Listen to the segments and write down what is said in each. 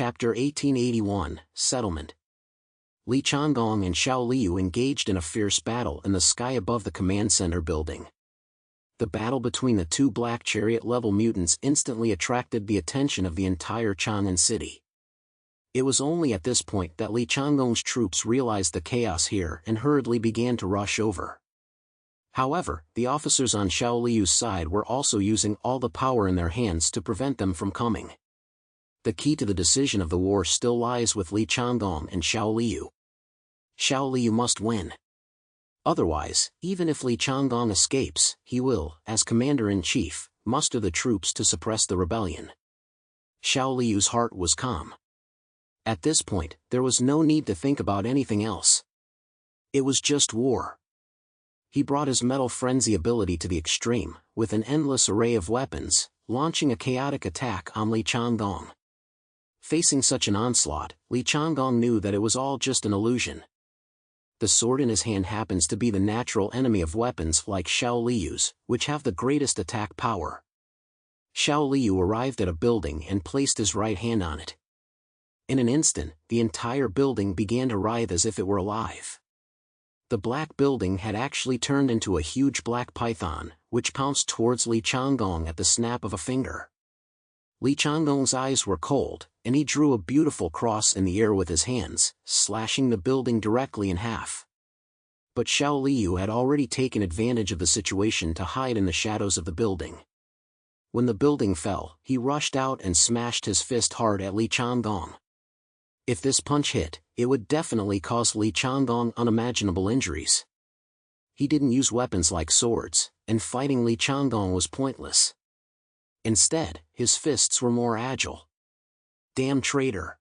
Chapter 1881, Settlement. Li Changgong and Shao Liu engaged in a fierce battle in the sky above the command center building. The battle between the two black chariot-level mutants instantly attracted the attention of the entire Chang'an city. It was only at this point that Li Changgong's troops realized the chaos here and hurriedly began to rush over. However, the officers on Shao Liu's side were also using all the power in their hands to prevent them from coming. The key to the decision of the war still lies with Li Changgong and Shao Liu. Shao Liu must win. Otherwise, even if Li Changgong escapes, he will, as commander-in-chief, muster the troops to suppress the rebellion. Shao Liu's heart was calm. At this point, there was no need to think about anything else. It was just war. He brought his metal frenzy ability to the extreme, with an endless array of weapons, launching a chaotic attack on Li Changgong. Facing such an onslaught, Li Changgong knew that it was all just an illusion. The sword in his hand happens to be the natural enemy of weapons like Shao Liu's, which have the greatest attack power. Shao Liu arrived at a building and placed his right hand on it. In an instant, the entire building began to writhe as if it were alive. The black building had actually turned into a huge black python, which pounced towards Li Changgong at the snap of a finger. Li Changgong's eyes were cold, and he drew a beautiful cross in the air with his hands, slashing the building directly in half. But Shao Liu had already taken advantage of the situation to hide in the shadows of the building. When the building fell, he rushed out and smashed his fist hard at Li Changgong. If this punch hit, it would definitely cause Li Changgong unimaginable injuries. He didn't use weapons like swords, and fighting Li Changgong was pointless. Instead, his fists were more agile. Damn traitor!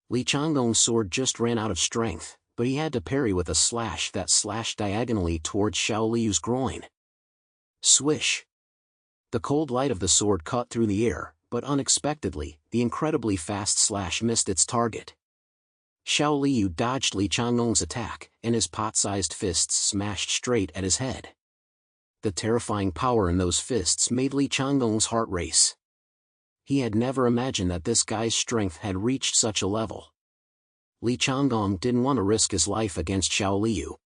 Li Changgong's sword just ran out of strength, but he had to parry with a slash that slashed diagonally towards Shao Liu's groin. Swish! The cold light of the sword cut through the air, but unexpectedly, the incredibly fast slash missed its target. Shao Liu dodged Li Changgong's attack, and his pot-sized fists smashed straight at his head. The terrifying power in those fists made Li Changgong's heart race. He had never imagined that this guy's strength had reached such a level. Li Changgong didn't want to risk his life against Shao Liu.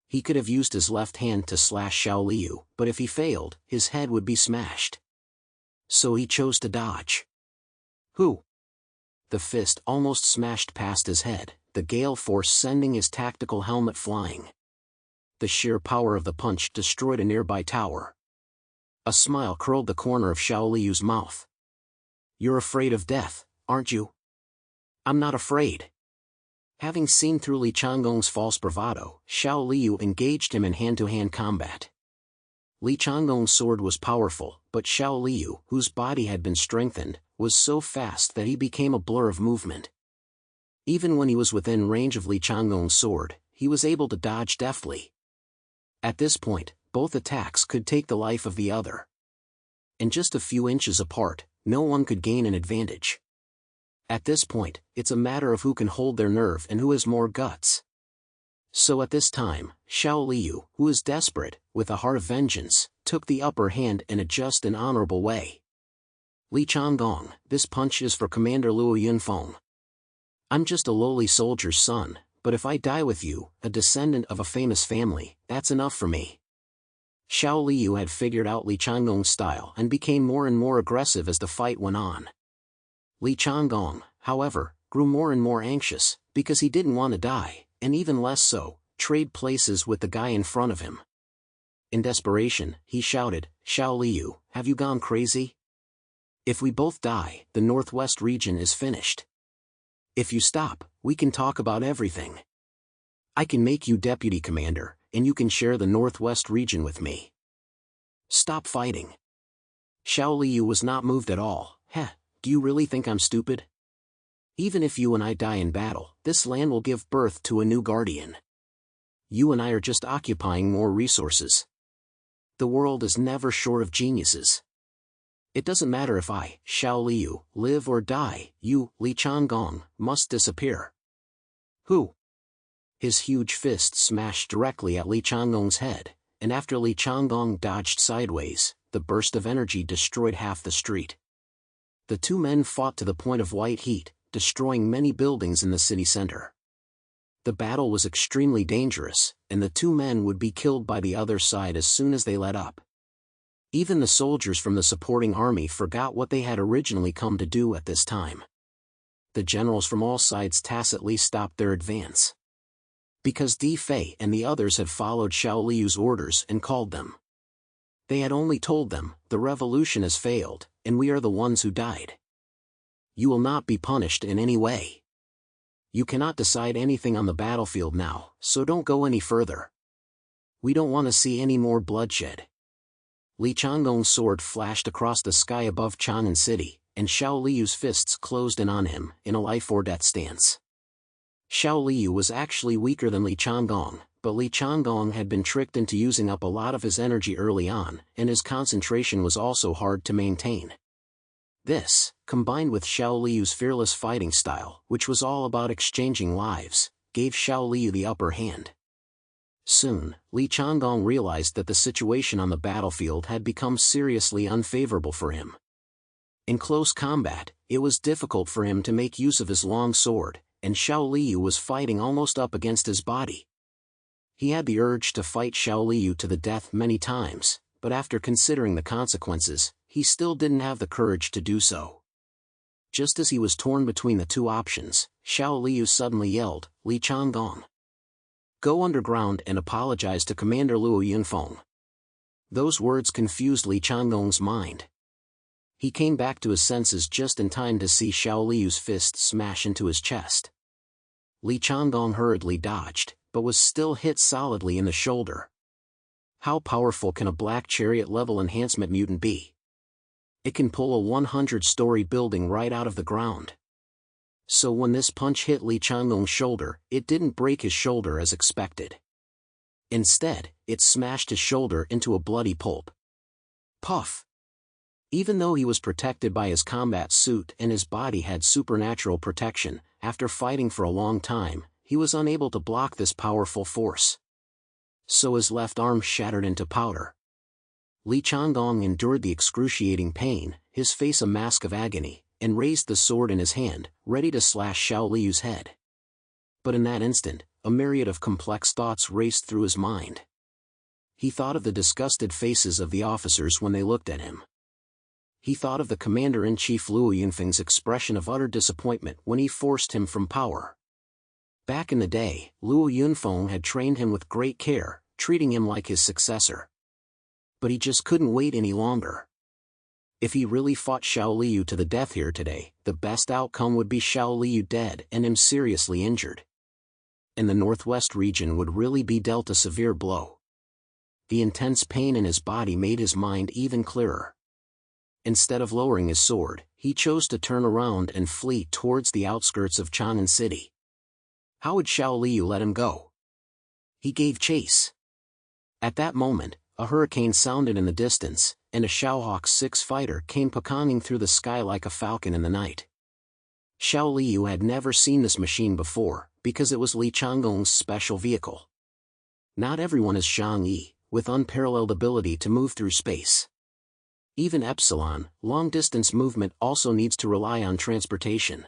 He could have used his left hand to slash Shao Liu, but if he failed, his head would be smashed. So he chose to dodge. Who? The fist almost smashed past his head, the gale force sending his tactical helmet flying. The sheer power of the punch destroyed a nearby tower. A smile curled the corner of Shao Liu's mouth. You're afraid of death, aren't you? I'm not afraid. Having seen through Li Changgong's false bravado, Shao Liu engaged him in hand-to-hand combat. Li Changgong's sword was powerful, but Shao Liu, whose body had been strengthened, was so fast that he became a blur of movement. Even when he was within range of Li Changgong's sword, he was able to dodge deftly. At this point, both attacks could take the life of the other. And just a few inches apart, no one could gain an advantage. At this point, it's a matter of who can hold their nerve and who has more guts. So at this time, Shao Liu, who is desperate, with a heart of vengeance, took the upper hand in a just and honorable way. Li Changgong, this punch is for Commander Luo Yunfeng. I'm just a lowly soldier's son, but if I die with you, a descendant of a famous family, that's enough for me. Shao Liu had figured out Li Changgong's style and became more and more aggressive as the fight went on. Li Changgong, however, grew more and more anxious, because he didn't want to die, and even less so, trade places with the guy in front of him. In desperation, he shouted, Shao Liu, have you gone crazy? If we both die, the northwest region is finished. If you stop, we can talk about everything. I can make you deputy commander, and you can share the northwest region with me. Stop fighting. Shao Liu was not moved at all. Heh, do you really think I'm stupid? Even if you and I die in battle, this land will give birth to a new guardian. You and I are just occupying more resources. The world is never short of geniuses. It doesn't matter if I, Shao Liu, live or die, you, Li Changgong, must disappear. Who? His huge fist smashed directly at Li Changgong's head, and after Li Changgong dodged sideways, the burst of energy destroyed half the street. The two men fought to the point of white heat, destroying many buildings in the city center. The battle was extremely dangerous, and the two men would be killed by the other side as soon as they let up. Even the soldiers from the supporting army forgot what they had originally come to do at this time. The generals from all sides tacitly stopped their advance. Because Di Fei and the others had followed Shao Liu's orders and called them. They had only told them, "The revolution has failed, and we are the ones who died. You will not be punished in any way. You cannot decide anything on the battlefield now, so don't go any further. We don't want to see any more bloodshed." Li Changgong's sword flashed across the sky above Chanan City, and Shao Liu's fists closed in on him, in a life-or-death stance. Shao Liu was actually weaker than Li Changgong, but Li Changgong had been tricked into using up a lot of his energy early on, and his concentration was also hard to maintain. This, combined with Shao Liu's fearless fighting style, which was all about exchanging lives, gave Shao Liu the upper hand. Soon, Li Changgong realized that the situation on the battlefield had become seriously unfavorable for him. In close combat, it was difficult for him to make use of his long sword, and Shao Liu was fighting almost up against his body. He had the urge to fight Shao Liu to the death many times, but after considering the consequences, he still didn't have the courage to do so. Just as he was torn between the two options, Shao Liu suddenly yelled, "Li Changgong! Go underground and apologize to Commander Luo Yunfeng." Those words confused Li Changgong's mind. He came back to his senses just in time to see Shao Liu's fist smash into his chest. Li Changgong hurriedly dodged, but was still hit solidly in the shoulder. How powerful can a black chariot level enhancement mutant be? It can pull a 100-story building right out of the ground. So when this punch hit Li Changgong's shoulder, it didn't break his shoulder as expected. Instead, it smashed his shoulder into a bloody pulp. Puff! Even though he was protected by his combat suit and his body had supernatural protection, after fighting for a long time, he was unable to block this powerful force. So his left arm shattered into powder. Li Changgong endured the excruciating pain, his face a mask of agony, and raised the sword in his hand, ready to slash Shao Liu's head. But in that instant, a myriad of complex thoughts raced through his mind. He thought of the disgusted faces of the officers when they looked at him. He thought of the Commander-in-Chief Luo Yunfeng's expression of utter disappointment when he forced him from power. Back in the day, Luo Yunfeng had trained him with great care, treating him like his successor. But he just couldn't wait any longer. If he really fought Shao Liu to the death here today, the best outcome would be Shao Liu dead and him seriously injured. And the northwest region would really be dealt a severe blow. The intense pain in his body made his mind even clearer. Instead of lowering his sword, he chose to turn around and flee towards the outskirts of Chanan City. How would Shao Liu let him go? He gave chase. At that moment, a hurricane sounded in the distance, and a Shaohawk 6 fighter came pecoging through the sky like a falcon in the night. Shao Liu had never seen this machine before, because it was Li Changgong's special vehicle. Not everyone is Shang Yi, with unparalleled ability to move through space. Even Epsilon, long-distance movement also needs to rely on transportation.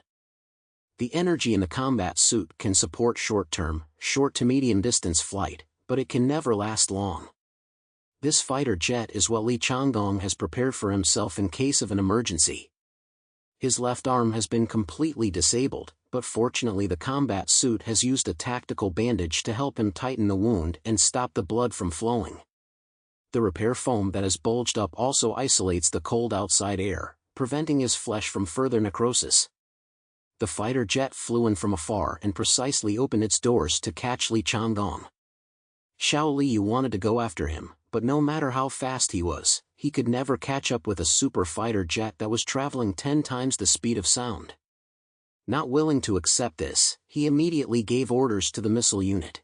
The energy in the combat suit can support short-term, short to medium-distance flight, but it can never last long. This fighter jet is what Li Changgong has prepared for himself in case of an emergency. His left arm has been completely disabled, but fortunately the combat suit has used a tactical bandage to help him tighten the wound and stop the blood from flowing. The repair foam that has bulged up also isolates the cold outside air, preventing his flesh from further necrosis. The fighter jet flew in from afar and precisely opened its doors to catch Li Changgong. Shao Liu wanted to go after him, but no matter how fast he was, he could never catch up with a super fighter jet that was traveling 10 times the speed of sound. Not willing to accept this, he immediately gave orders to the missile unit.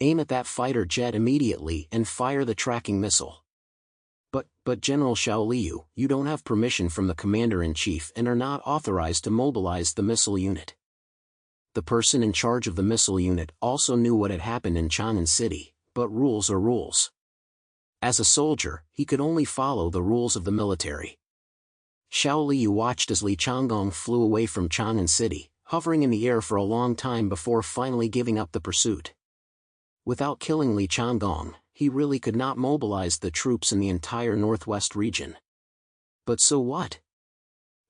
Aim at that fighter jet immediately and fire the tracking missile. But General Shao Liu, you don't have permission from the Commander-in-Chief and are not authorized to mobilize the missile unit. The person in charge of the missile unit also knew what had happened in Chanan City, but rules are rules. As a soldier, he could only follow the rules of the military. Shao Liu watched as Li Changgong flew away from Chanan City, hovering in the air for a long time before finally giving up the pursuit. Without killing Li Changgong, he really could not mobilize the troops in the entire northwest region. But so what?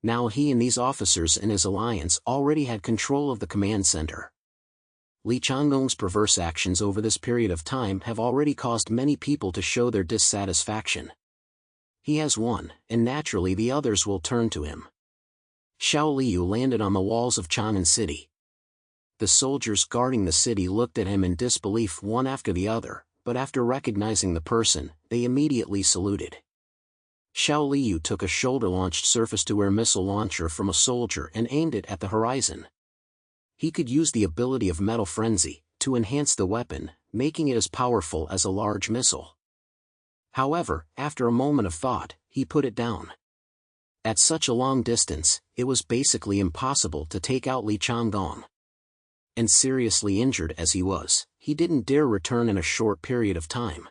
Now he and these officers in his alliance already had control of the command center. Li Changgong's perverse actions over this period of time have already caused many people to show their dissatisfaction. He has won, and naturally the others will turn to him. Shao Liu landed on the walls of Chanan City. The soldiers guarding the city looked at him in disbelief one after the other, but after recognizing the person, they immediately saluted. Shao Liu took a shoulder-launched surface-to-air missile launcher from a soldier and aimed it at the horizon. He could use the ability of Metal Frenzy to enhance the weapon, making it as powerful as a large missile. However, after a moment of thought, he put it down. At such a long distance, it was basically impossible to take out Li Changgong. And seriously injured as he was, he didn't dare return in a short period of time.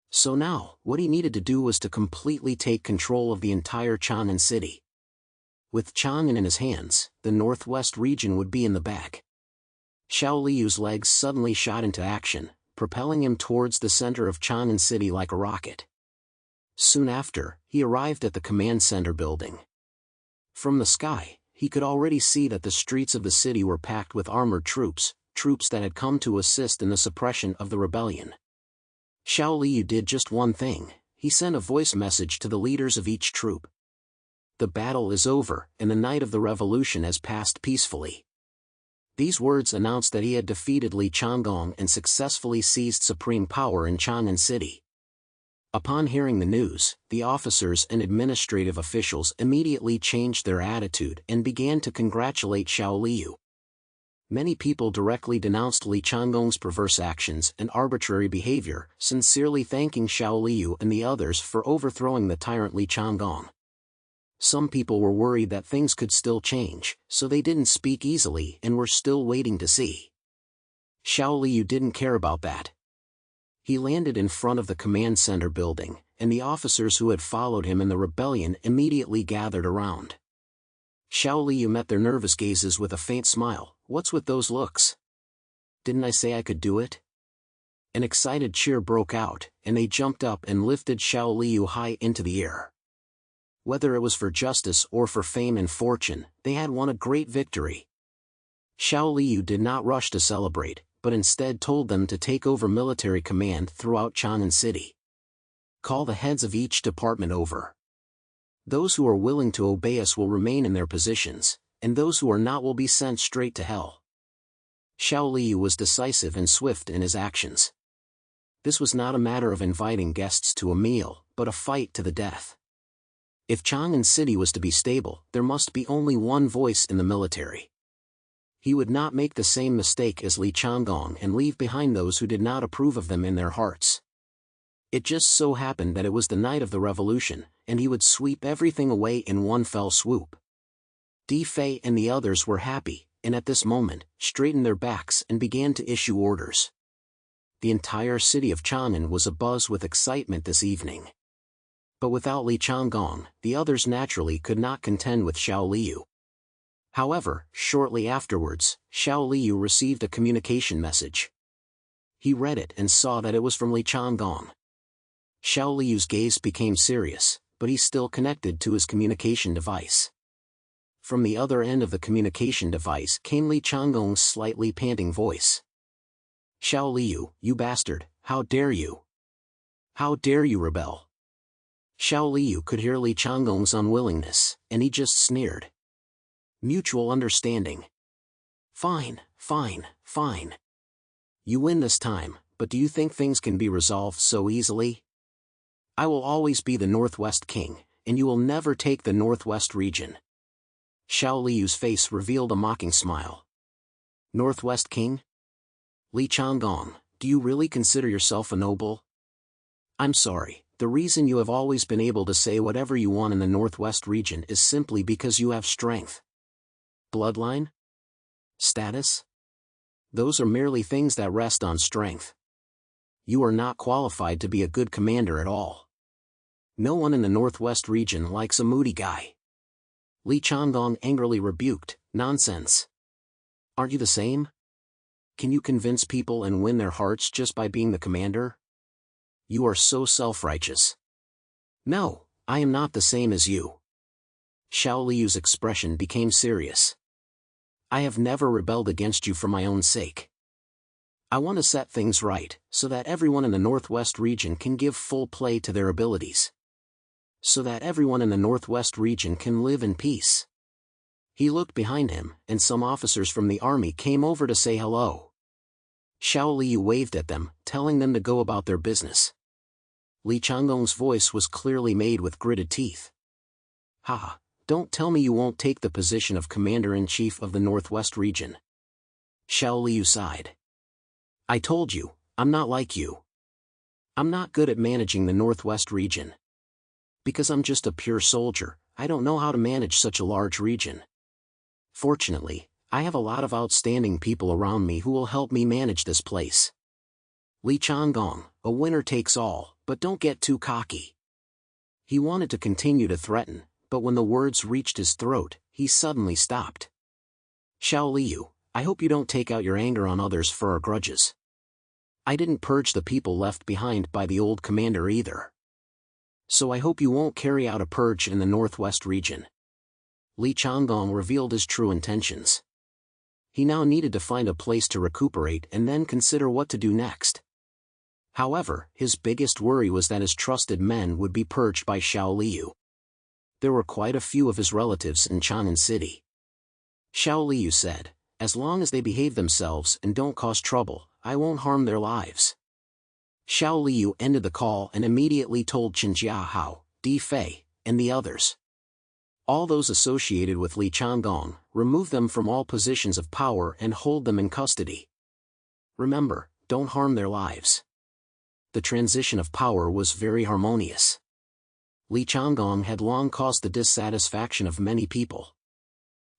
So now, what he needed to do was to completely take control of the entire Chanan city. With Chang'an in his hands, the northwest region would be in the bag. Shao Liu's legs suddenly shot into action, propelling him towards the center of Chanan City like a rocket. Soon after, he arrived at the command center building. From the sky, he could already see that the streets of the city were packed with armored troops that had come to assist in the suppression of the rebellion. Shao Liu did just one thing: he sent a voice message to the leaders of each troop. The battle is over, and the night of the revolution has passed peacefully. These words announced that he had defeated Li Changgong and successfully seized supreme power in Chanan City. Upon hearing the news, the officers and administrative officials immediately changed their attitude and began to congratulate Shao Liu. Many people directly denounced Li Changgong's perverse actions and arbitrary behavior, sincerely thanking Shao Liu and the others for overthrowing the tyrant Li Changgong. Some people were worried that things could still change, so they didn't speak easily and were still waiting to see. Shao Liu didn't care about that. He landed in front of the command center building, and the officers who had followed him in the rebellion immediately gathered around. Shao Liu met their nervous gazes with a faint smile. "What's with those looks? Didn't I say I could do it?" An excited cheer broke out, and they jumped up and lifted Shao Liu high into the air. Whether it was for justice or for fame and fortune, they had won a great victory. Shao Liu did not rush to celebrate, but instead told them to take over military command throughout Chanan City. Call the heads of each department over. Those who are willing to obey us will remain in their positions, and those who are not will be sent straight to hell. Shao Liu was decisive and swift in his actions. This was not a matter of inviting guests to a meal, but a fight to the death. If Chang'an City was to be stable, there must be only one voice in the military. He would not make the same mistake as Li Changgong and leave behind those who did not approve of them in their hearts. It just so happened that it was the night of the revolution, and he would sweep everything away in one fell swoop. Di Fei and the others were happy, and at this moment, straightened their backs and began to issue orders. The entire city of Chang'an was abuzz with excitement this evening. But without Li Changgong, the others naturally could not contend with Shao Liu. However, shortly afterwards, Shao Liu received a communication message. He read it and saw that it was from Li Changgong. Shao Liu's gaze became serious, but he still connected to his communication device. From the other end of the communication device came Li Changgong's slightly panting voice. "Shao Liu, you bastard, how dare you? How dare you rebel?" Shao Liu could hear Li Changgong's unwillingness, and he just sneered. "Mutual understanding. Fine, fine, fine. You win this time, but do you think things can be resolved so easily? I will always be the Northwest King, and you will never take the Northwest region." Shao Liu's face revealed a mocking smile. "Northwest King? Li Changgong, do you really consider yourself a noble? I'm sorry. The reason you have always been able to say whatever you want in the Northwest region is simply because you have strength. Bloodline? Status? Those are merely things that rest on strength. You are not qualified to be a good commander at all. No one in the Northwest region likes a moody guy. Li Changgong angrily rebuked, "Nonsense. Aren't you the same? Can you convince people and win their hearts just by being the commander? You are so self-righteous." "No, I am not the same as you." Shao Liu's expression became serious. "I have never rebelled against you for my own sake. I want to set things right, so that everyone in the Northwest region can give full play to their abilities. So that everyone in the Northwest region can live in peace." He looked behind him, and some officers from the army came over to say hello. Shao Liu waved at them, telling them to go about their business. Li Changgong's voice was clearly made with gritted teeth. "Ha! Don't tell me you won't take the position of Commander-in-Chief of the Northwest region." Shao Liu sighed. "I told you, I'm not like you. I'm not good at managing the Northwest region. Because I'm just a pure soldier, I don't know how to manage such a large region. Fortunately, I have a lot of outstanding people around me who will help me manage this place. Li Changgong, a winner takes all, but don't get too cocky." He wanted to continue to threaten, but when the words reached his throat, he suddenly stopped. "Shao Liu, I hope you don't take out your anger on others for our grudges. I didn't purge the people left behind by the old commander either. So I hope you won't carry out a purge in the Northwest region." Li Changgong revealed his true intentions. He now needed to find a place to recuperate and then consider what to do next. However, his biggest worry was that his trusted men would be purged by Shao Liu. There were quite a few of his relatives in Chanan City. Shao Liu said, "As long as they behave themselves and don't cause trouble, I won't harm their lives." Shao Liu ended the call and immediately told Chen Jiahao, Di Fei, and the others. All those associated with Li Changgong, remove them from all positions of power and hold them in custody. Remember, don't harm their lives. The transition of power was very harmonious. Li Changgong had long caused the dissatisfaction of many people.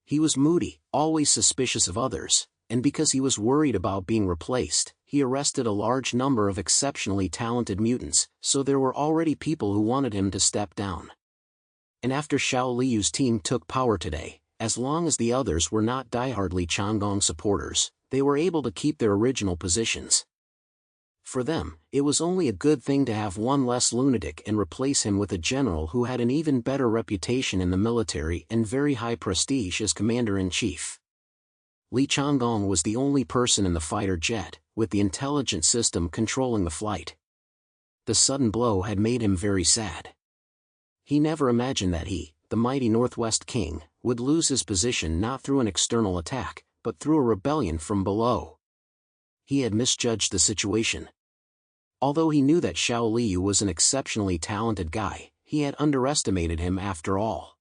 He was moody, always suspicious of others, and because he was worried about being replaced, he arrested a large number of exceptionally talented mutants, so there were already people who wanted him to step down. And after Shao Liu's team took power today, as long as the others were not diehard Li Changgong supporters, they were able to keep their original positions. For them, it was only a good thing to have one less lunatic and replace him with a general who had an even better reputation in the military and very high prestige as commander-in-chief. Li Changgong was the only person in the fighter jet, with the intelligence system controlling the flight. The sudden blow had made him very sad. He never imagined that he, the mighty Northwest King, would lose his position not through an external attack, but through a rebellion from below. He had misjudged the situation. Although he knew that Shao Liu was an exceptionally talented guy, he had underestimated him after all.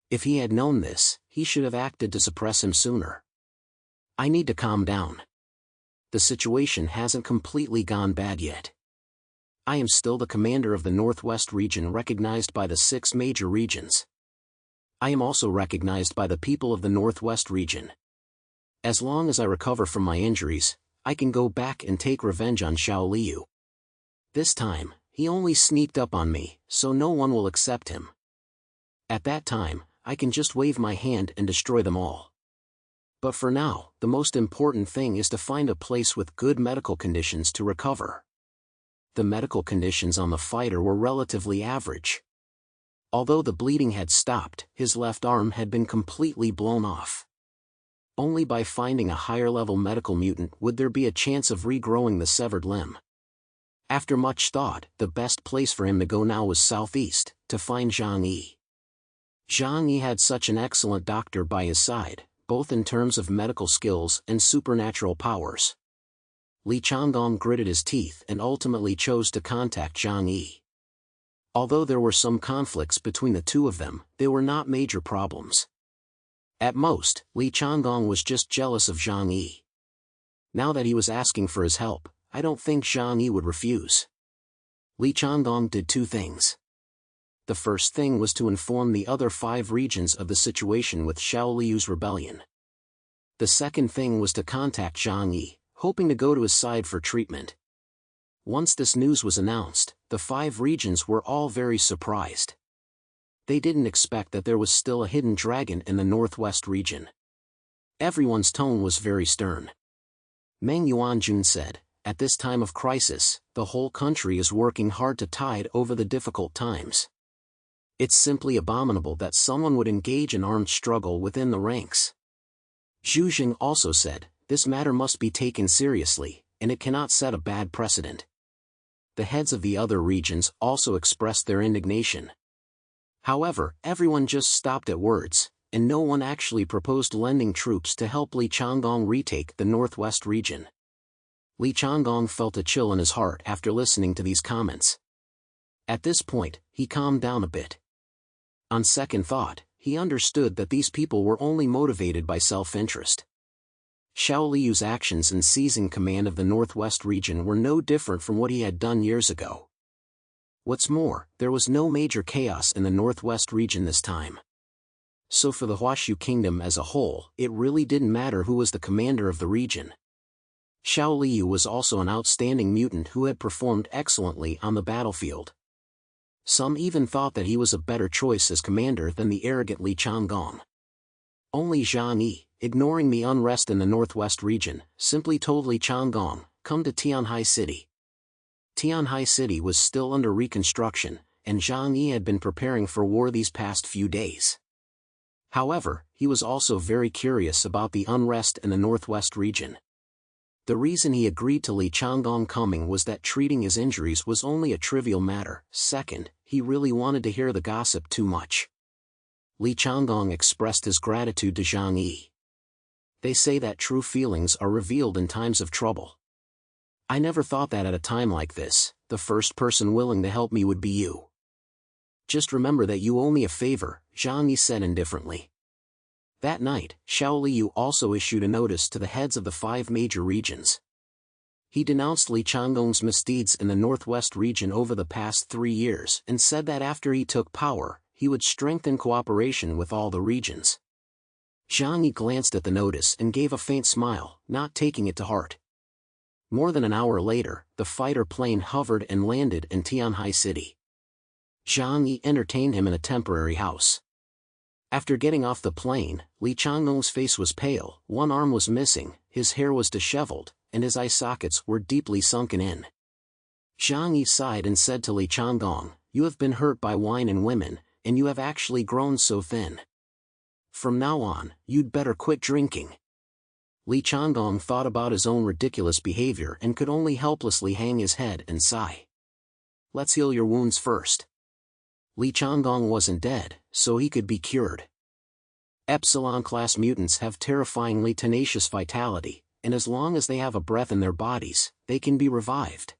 If he had known this, he should have acted to suppress him sooner. "I need to calm down. The situation hasn't completely gone bad yet. I am still the commander of the Northwest region recognized by the 6 major regions. I am also recognized by the people of the Northwest region. As long as I recover from my injuries, I can go back and take revenge on Shao Liu. This time, he only sneaked up on me, so no one will accept him. At that time, I can just wave my hand and destroy them all. But for now, the most important thing is to find a place with good medical conditions to recover." The medical conditions on the fighter were relatively average. Although the bleeding had stopped, his left arm had been completely blown off. Only by finding a higher-level medical mutant would there be a chance of regrowing the severed limb. After much thought, the best place for him to go now was southeast, to find Zhang Yi. Zhang Yi had such an excellent doctor by his side, both in terms of medical skills and supernatural powers. Li Changgong gritted his teeth and ultimately chose to contact Zhang Yi. Although there were some conflicts between the two of them, they were not major problems. At most, Li Changgong was just jealous of Zhang Yi. Now that he was asking for his help, I don't think Zhang Yi would refuse. Li Changgong did 2 things. The first thing was to inform the other 5 regions of the situation with Shao Liu's rebellion. The second thing was to contact Zhang Yi, hoping to go to his side for treatment. Once this news was announced, the 5 regions were all very surprised. They didn't expect that there was still a hidden dragon in the northwest region. Everyone's tone was very stern. Meng Yuanjun said, "At this time of crisis, the whole country is working hard to tide over the difficult times. It's simply abominable that someone would engage in armed struggle within the ranks." Zhu Jing also said, "This matter must be taken seriously, and it cannot set a bad precedent." The heads of the other regions also expressed their indignation. However, everyone just stopped at words, and no one actually proposed lending troops to help Li Changgong retake the northwest region. Li Changgong felt a chill in his heart after listening to these comments. At this point, he calmed down a bit. On second thought, he understood that these people were only motivated by self-interest. Shao Liu's actions in seizing command of the northwest region were no different from what he had done years ago. What's more, there was no major chaos in the northwest region this time. So for the Huashu kingdom as a whole, it really didn't matter who was the commander of the region. Shao Liu was also an outstanding mutant who had performed excellently on the battlefield. Some even thought that he was a better choice as commander than the arrogant Li Changgong. Only Zhang Yi, ignoring the unrest in the northwest region, simply told Li Changgong, "Come to Tianhai City." Tianhai City was still under reconstruction, and Zhang Yi had been preparing for war these past few days. However, he was also very curious about the unrest in the northwest region. The reason he agreed to Li Changgong coming was that treating his injuries was only a trivial matter. Second, he really wanted to hear the gossip too much. Li Changgong expressed his gratitude to Zhang Yi. "They say that true feelings are revealed in times of trouble. I never thought that at a time like this, the first person willing to help me would be you. Just remember that you owe me a favor," Zhang Yi said indifferently. That night, Shao Liu also issued a notice to the heads of the 5 major regions. He denounced Li Changgong's misdeeds in the northwest region over the past 3 years and said that after he took power, he would strengthen cooperation with all the regions. Zhang Yi glanced at the notice and gave a faint smile, not taking it to heart. More than an hour later, the fighter plane hovered and landed in Tianhai City. Zhang Yi entertained him in a temporary house. After getting off the plane, Li Changgong's face was pale, one arm was missing, his hair was disheveled, and his eye sockets were deeply sunken in. Zhang Yi sighed and said to Li Changgong, "You have been hurt by wine and women, and you have actually grown so thin. From now on, you'd better quit drinking." Li Changgong thought about his own ridiculous behavior and could only helplessly hang his head and sigh. "Let's heal your wounds first." Li Changgong wasn't dead, so he could be cured. Epsilon-class mutants have terrifyingly tenacious vitality, and as long as they have a breath in their bodies, they can be revived.